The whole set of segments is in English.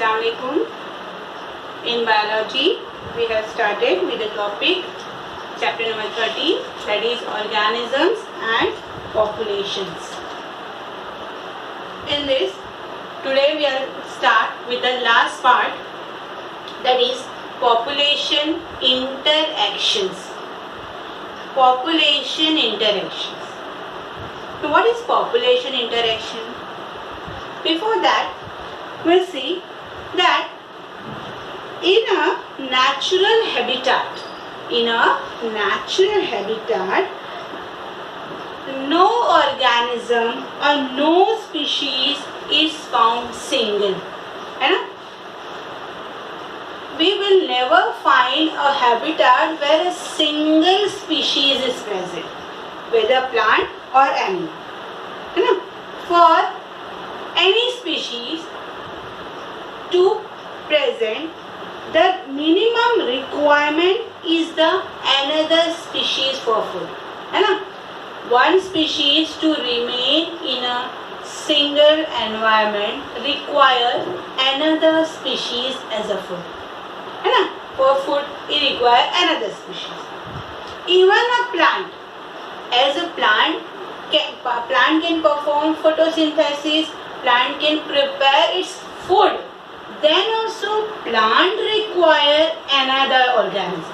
Assalamu alaikum. In biology, we have started with the topic chapter number 13, that is organisms and populations. In this, today we will start with the last part, that is population interactions. Population interactions. So what is population interaction? Before that, we'll see that in a natural habitat, no organism or no species is found single. We will never find a habitat where a single species is present, whether plant or animal. For any species to present, the minimum requirement is the another species for food. One species to remain in a single environment require another species as a food. For food, it requires another species. Even a plant, as a plant can perform photosynthesis, plant can prepare its food. Then also plant require another organism.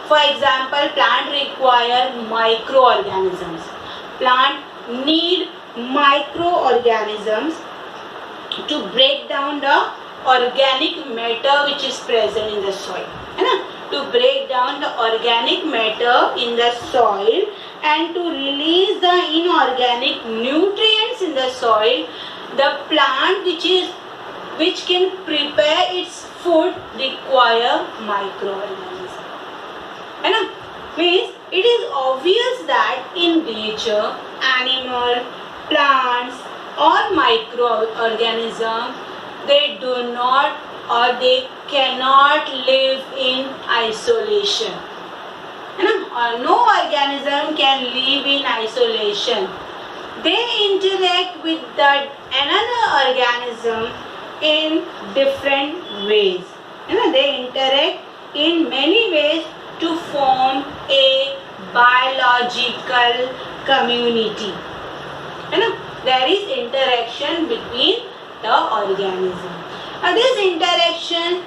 For example, plant require microorganisms. Plant need microorganisms to break down the organic matter which is present in the soil. To break down the organic matter in the soil and to release the inorganic nutrients in the soil, the plant which can prepare its food require microorganisms. Means it is obvious that in nature, animal, plants or microorganisms, they do not or they cannot live in isolation. No organism can live in isolation. They interact with another organism in different ways. They interact in many ways to form a biological community. There is interaction between the organism. This interaction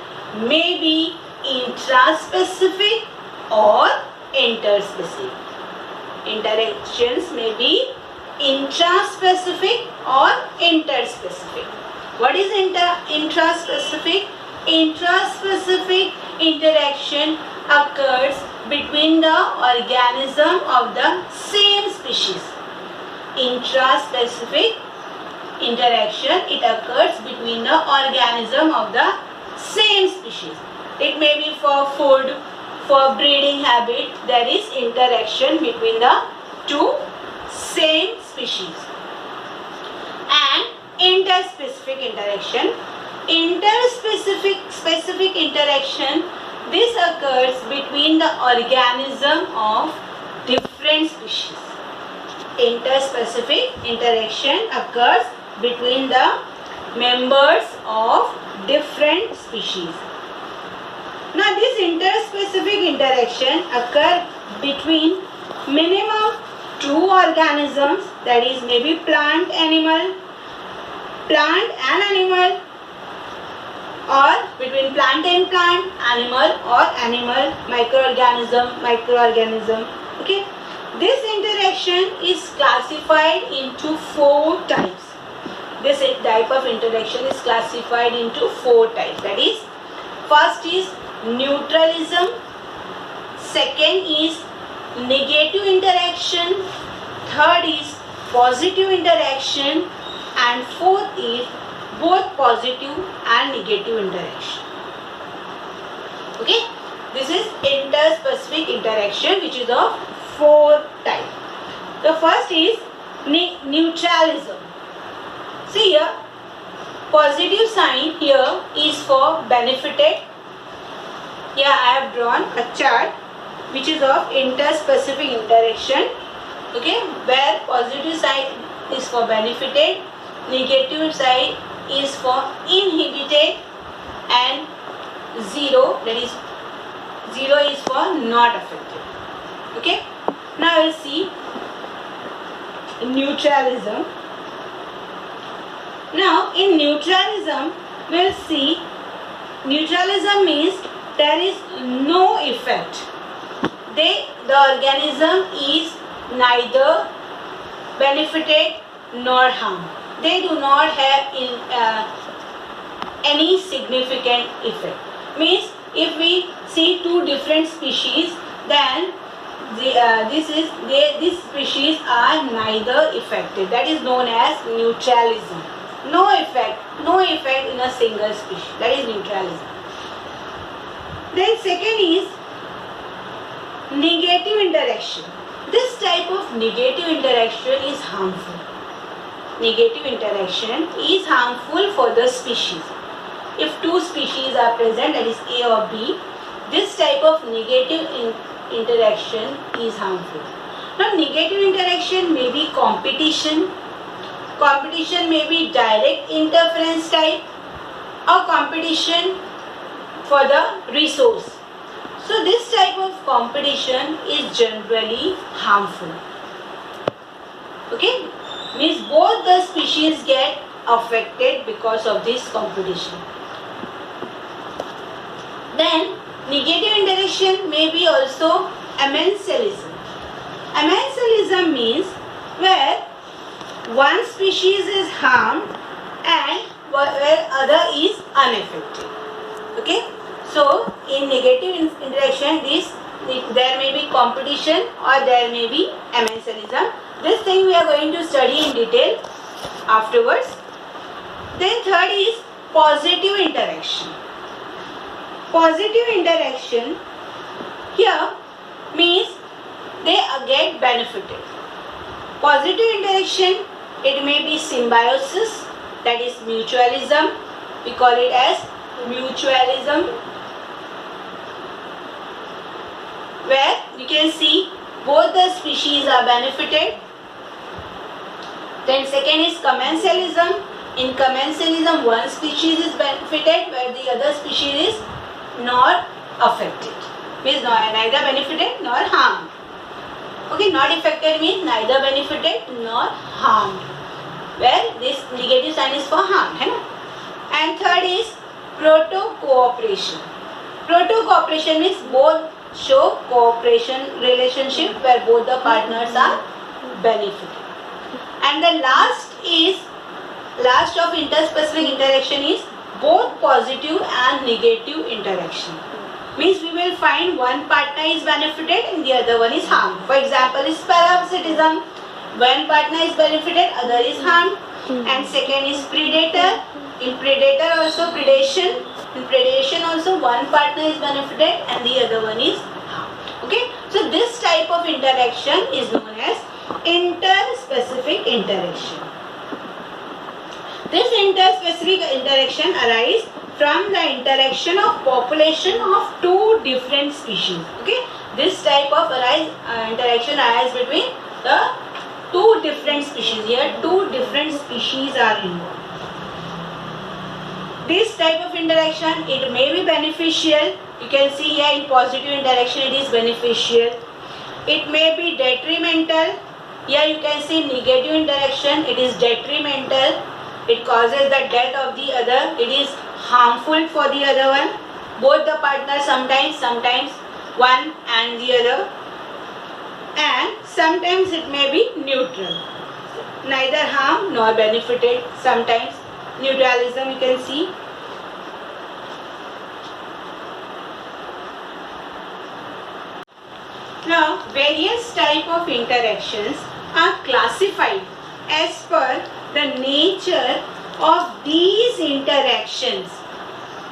may be intraspecific or interspecific. Interactions may be intraspecific or interspecific. What is intraspecific? Intraspecific interaction occurs between the organism of the same species. Intraspecific interaction, it occurs between the organism of the same species. It may be for food, for breeding habit, there is interaction between the two same species. And interspecific interaction. Interspecific interaction, this occurs between the organism of different species. Interspecific interaction occurs between the members of different species. Now this interspecific interaction occurs between minimum two organisms, that is maybe plant and animal, or between plant and plant, animal or animal, microorganism. Okay, this interaction is classified into 4 types. This type of interaction is classified into 4 types. That is, first is neutralism, second is negative interaction, third is positive interaction, and fourth is both positive and negative interaction. Okay, this is interspecific interaction, which is of 4 types. The first is neutralism. See here, positive sign here is for benefited. Here I have drawn a chart which is of interspecific interaction. Okay, where positive side is for benefited, negative side is for inhibited, that is 0 is for not affected. Okay. Now we'll see neutralism. Now in neutralism we'll see neutralism means there is no effect. The organism is neither benefited nor harmed. They do not have any significant effect. Means if we see two different species, then these species are neither affected. That is known as neutralism. No effect in a single species. That is neutralism. Then second is negative interaction. This type of negative interaction is harmful. Negative interaction is harmful for the species. If two species are present, that is A or B, this type of negative interaction is harmful. Now negative interaction may be competition. Competition may be direct interference type, or competition for the resource. So this type of competition is generally harmful. Okay, means both the species get affected because of this competition. Then negative interaction may be also amensalism. Amensalism means where one species is harmed and where other is unaffected. Okay. So in negative interaction, there may be competition or there may be amensalism. This thing we are going to study in detail afterwards. Then third is positive interaction. Positive interaction here means they get benefited. Positive interaction, it may be symbiosis, that is mutualism. We call it as mutualism, where you can see both the species are benefited. Then second is commensalism. In commensalism, one species is benefited where the other species is not affected. Means neither benefited nor harmed. Okay, not affected means neither benefited nor harmed, where this negative sign is for harm. And third is proto-cooperation. Proto-cooperation means both show cooperation relationship where both the partners are benefited. And the last of interspecific interaction is both positive and negative interaction. Means we will find one partner is benefited and the other one is harmed. For example, is parasitism. One partner is benefited, other is harmed. And second is predator. In predator also predation. In predation also one partner is benefited and the other one is harmed. Okay. So this type of interaction is known as interspecific interaction. This interspecific interaction arises from the interaction of population of two different species. Okay, this type of interaction arises between the two different species. Here, two different species are involved. This type of interaction, it may be beneficial. You can see here in positive interaction, it is beneficial. It may be detrimental. Here you can see negative interaction, it is detrimental. It causes the death of the other. It is harmful for the other one. Both the partners sometimes one and the other. And sometimes it may be neutral. Neither harm nor benefited. Sometimes neutralism you can see. Now various type of interactions are classified as per the nature of these interactions.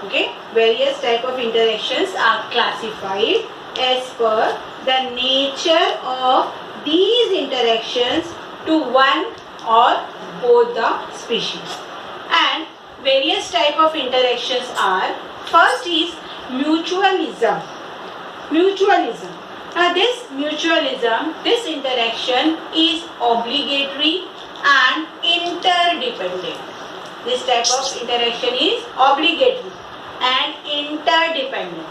Okay, various type of interactions are classified as per the nature of these interactions to one or both the species. And various type of interactions are, first is mutualism. Mutualism. Now this mutualism, this interaction is obligatory and interdependent. This type of interaction is obligatory and interdependent. interdependent.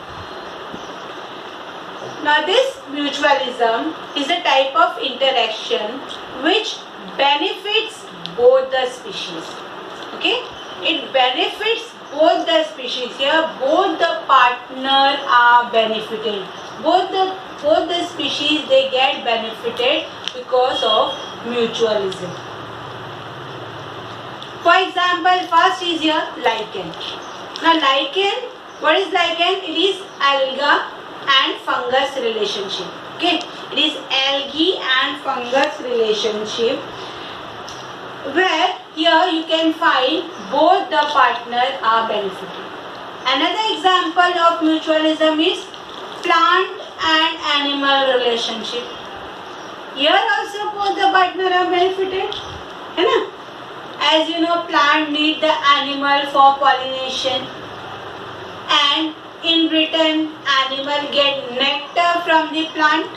Now this mutualism is a type of interaction which benefits both the species. Okay, it benefits both the species. Here both the partner are benefited. Both the species, they get benefited because of mutualism. For example, first is here lichen. Now lichen, what is lichen? It is alga and fungus relationship. Okay, it is algae and fungus relationship, where here you can find both the partner are benefited. Another example of mutualism is plant and animal relationship. Here also both the partner are benefited. As you know, plant need the animal for pollination, and in return animal get nectar from the plant.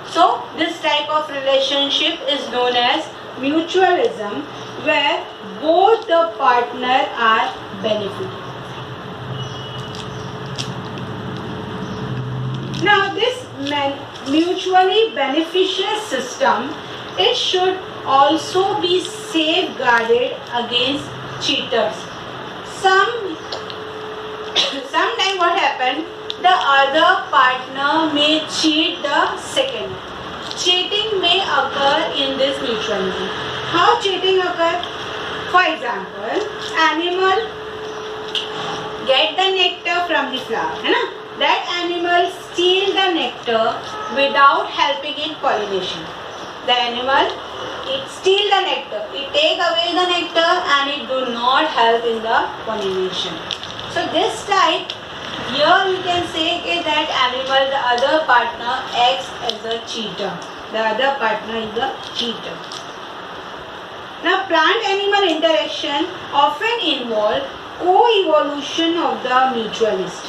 So this type of relationship is known as mutualism, where both the partner are benefited. Now this mutually beneficial system, it should also be safeguarded against cheaters. Sometimes what happens, the other partner may cheat the second. Cheating may occur in this mutualism. How cheating occur? For example, animal get the nectar from the flower. That animal steal the nectar without helping in pollination. The animal, it steal the nectar, it take away the nectar and it do not help in the pollination. So this type, here we can say that animal, the other partner acts as a cheater. The other partner is a cheater. Now plant-animal interaction often involve co-evolution of the mutualist.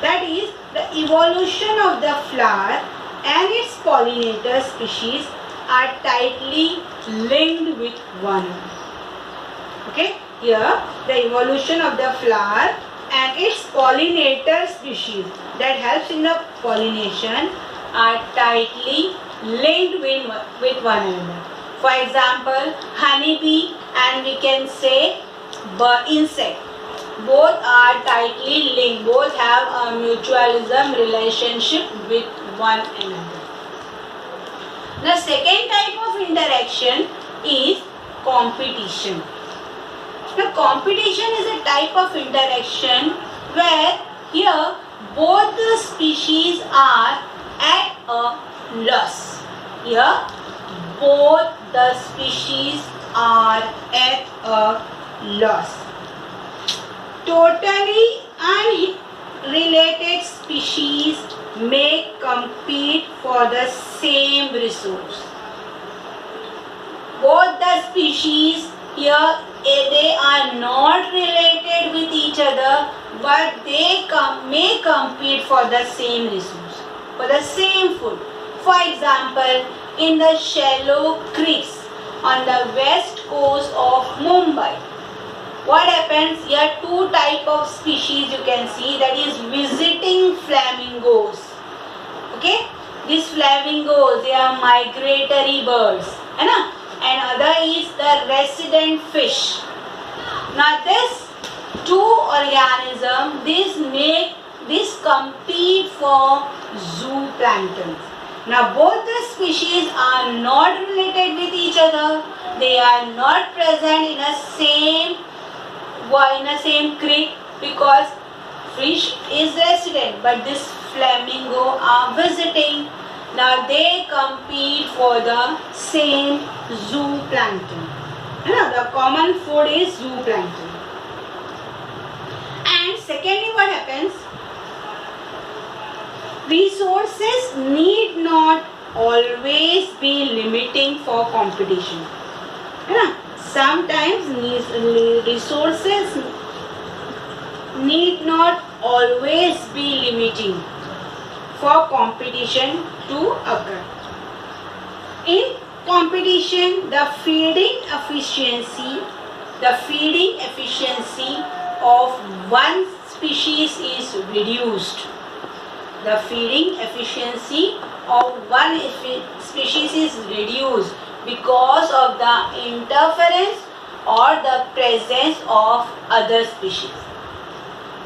That is, the evolution of the flower and its pollinator species are tightly linked with one another. Okay, here the evolution of the flower and its pollinator species that helps in the pollination are tightly linked with one another. For example, honeybee and we can say insect. Both are tightly linked, both have a mutualism relationship with one another. The second type of interaction is competition. The competition is a type of interaction where here both the species are at a loss. Here both the species are at a loss. Totally unrelated species may compete for the same resource. Both the species here, they are not related with each other, but they may compete for the same resource, for the same food. For example, in the shallow creeks on the west coast of Mumbai, what happens here? Two type of species you can see, that is visiting flamingos. Okay, these flamingos, they are migratory birds, and other is the resident fish. Now this two organisms, this compete for zooplankton. Now both the species are not related with each other. They are not present in a same creek because fish is resident, but this flamingo are visiting. Now they compete for the same zooplankton. The common food is zooplankton. And secondly, what happens? Resources need not always be limiting for competition. Sometimes resources need not always be limiting for competition to occur. In competition, the feeding efficiency of one species is reduced. The feeding efficiency of one species is reduced because of the interference or the presence of other species.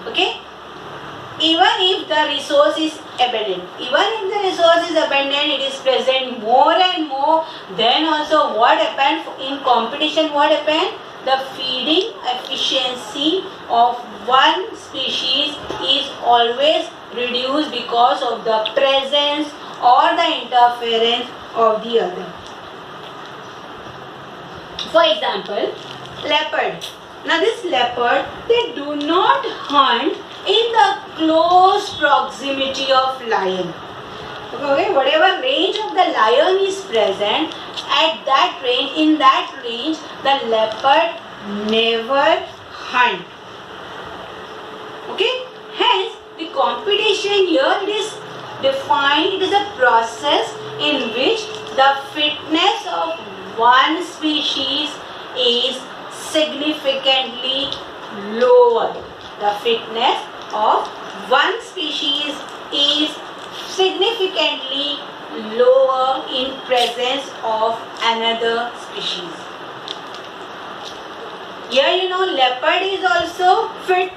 Okay? Even if the resource is abundant, it is present more and more, then also what happened in competition, the feeding efficiency of one species is always reduced because of the presence or the interference of the other. For example, leopard. Now this leopard, they do not hunt in the close proximity of lion. Okay, whatever range of the lion is present, in that range, the leopard never hunt. Okay, hence the competition here, it is defined, it is a process in which the fitness of one species is significantly lower. The fitness of one species is significantly lower in presence of another species. Here leopard is also fit,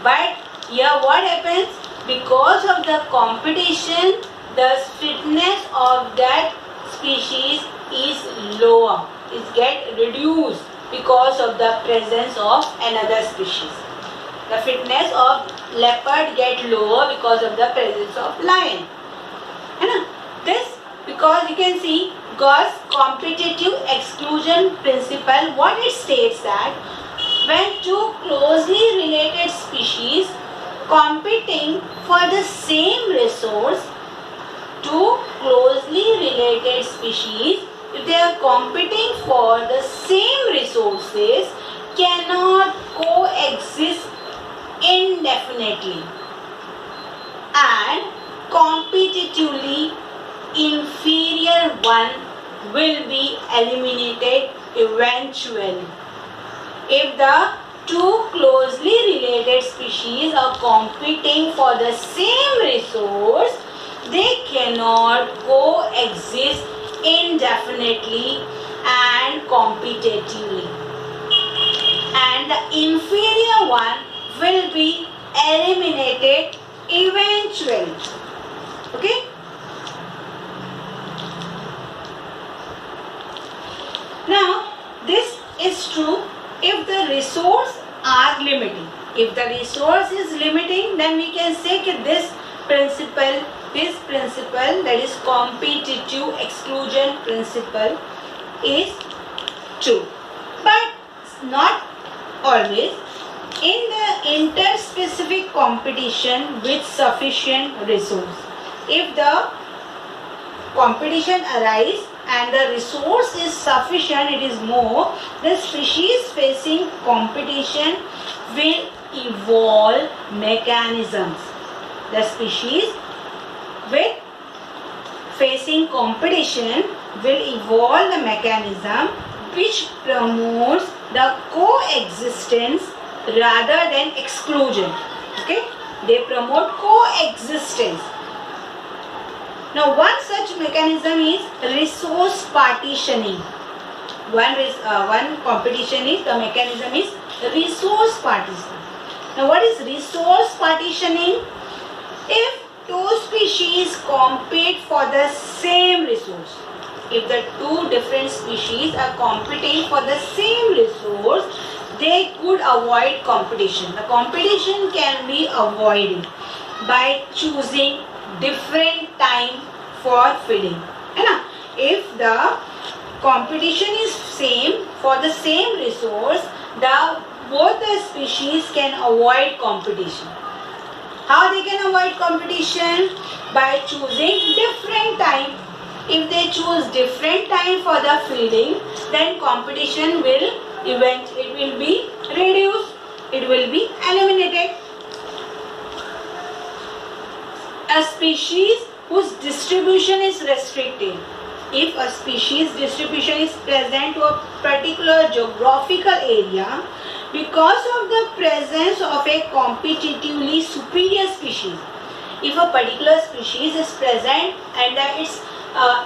but here what happens? Because of the competition, the fitness of that species is lower, is get reduced because of the presence of another species. The fitness of leopard get lower because of the presence of lion. This because you can see Gauss competitive exclusion principle, what it states that when two closely related species competing for the same resource, if they are competing for the same resources, cannot coexist indefinitely and competitively inferior one will be eliminated eventually. If the two closely related species are competing for the same resource, they cannot coexist indefinitely and competitively, and the inferior one will be eliminated eventually. Okay? Now, this is true if the resource are limiting. If the resource is limiting, then we can say that this principle, that is competitive exclusion principle, is true. But not always. In the interspecific competition with sufficient resource, if the competition arises and the resource is sufficient, it is more, the species facing competition will evolve mechanisms. The species with facing competition will evolve the mechanism which promotes the coexistence rather than exclusion. Okay, they promote coexistence. Now, one such mechanism is resource partitioning. One competition is, the mechanism is resource partitioning. Now, what is resource partitioning? If two species compete for the same resource, if the two different species are competing for the same resource, they could avoid competition. The competition can be avoided by choosing different time for feeding. If the competition is same for the same resource, both the species can avoid competition. How they can avoid competition? By choosing different time. If they choose different time for the feeding, then competition will be reduced. It will be eliminated. A species whose distribution is restricted. If a species distribution is present to a particular geographical area, because of the presence of a competitively superior species. If a particular species is present and its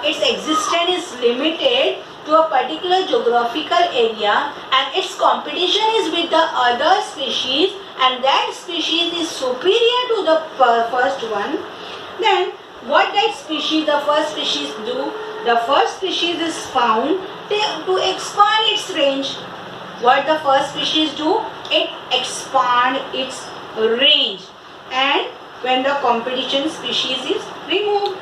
existence is limited to a particular geographical area and its competition is with the other species and that species is superior to the first one, then what that species, the first species do? The first species is found to expand its range. What the first species do? It expand its range, and when the competition species is removed.